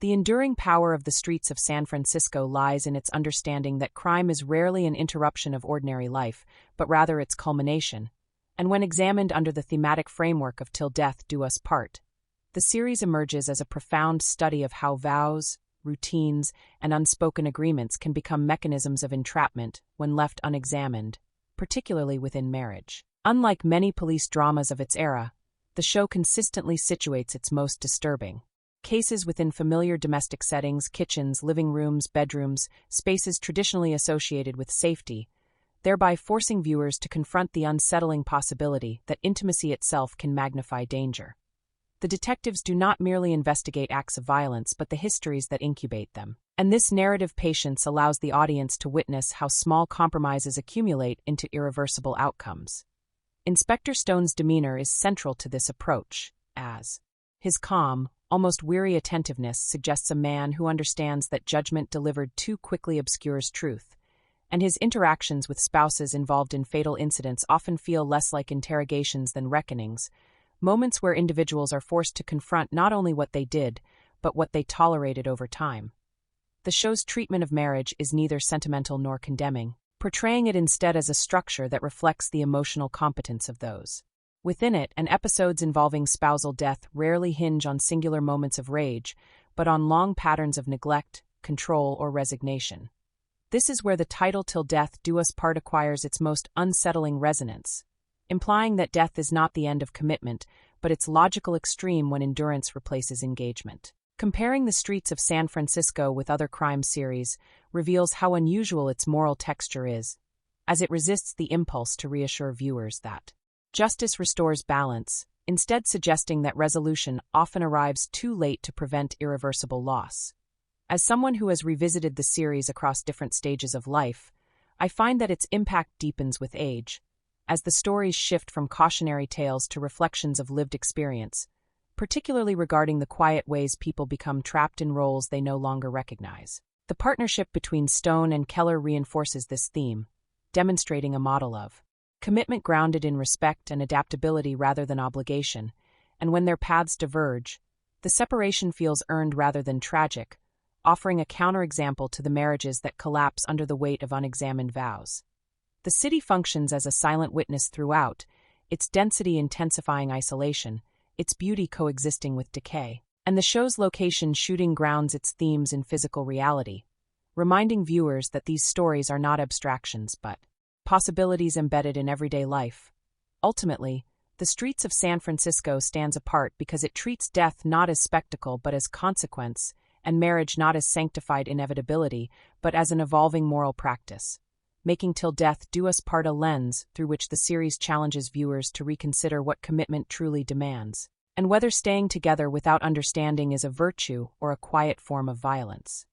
The enduring power of the streets of San Francisco lies in its understanding that crime is rarely an interruption of ordinary life, but rather its culmination. And when examined under the thematic framework of Till Death Do Us Part, the series emerges as a profound study of how vows, routines, and unspoken agreements can become mechanisms of entrapment when left unexamined, particularly within marriage. Unlike many police dramas of its era, the show consistently situates its most disturbing cases within familiar domestic settings: kitchens, living rooms, bedrooms, spaces traditionally associated with safety, thereby forcing viewers to confront the unsettling possibility that intimacy itself can magnify danger. The detectives do not merely investigate acts of violence but the histories that incubate them. And this narrative patience allows the audience to witness how small compromises accumulate into irreversible outcomes. Inspector Stone's demeanor is central to this approach, as his calm, almost weary attentiveness suggests a man who understands that judgment delivered too quickly obscures truth, and his interactions with spouses involved in fatal incidents often feel less like interrogations than reckonings, moments where individuals are forced to confront not only what they did, but what they tolerated over time. The show's treatment of marriage is neither sentimental nor condemning, portraying it instead as a structure that reflects the emotional competence of those within it, and episodes involving spousal death rarely hinge on singular moments of rage, but on long patterns of neglect, control, or resignation. This is where the title Till Death Do Us Part acquires its most unsettling resonance, implying that death is not the end of commitment, but its logical extreme when endurance replaces engagement. Comparing the streets of San Francisco with other crime series reveals how unusual its moral texture is, as it resists the impulse to reassure viewers that justice restores balance, instead suggesting that resolution often arrives too late to prevent irreversible loss. As someone who has revisited the series across different stages of life, I find that its impact deepens with age, as the stories shift from cautionary tales to reflections of lived experience, particularly regarding the quiet ways people become trapped in roles they no longer recognize. The partnership between Stone and Keller reinforces this theme, demonstrating a model of commitment grounded in respect and adaptability rather than obligation, and when their paths diverge, the separation feels earned rather than tragic, offering a counterexample to the marriages that collapse under the weight of unexamined vows. The city functions as a silent witness throughout, its density intensifying isolation, its beauty coexisting with decay, and the show's location shooting grounds its themes in physical reality, reminding viewers that these stories are not abstractions but possibilities embedded in everyday life. Ultimately, the streets of San Francisco stands apart because it treats death not as spectacle but as consequence, and marriage not as sanctified inevitability but as an evolving moral practice, making Till Death Do Us Part a lens through which the series challenges viewers to reconsider what commitment truly demands, and whether staying together without understanding is a virtue or a quiet form of violence.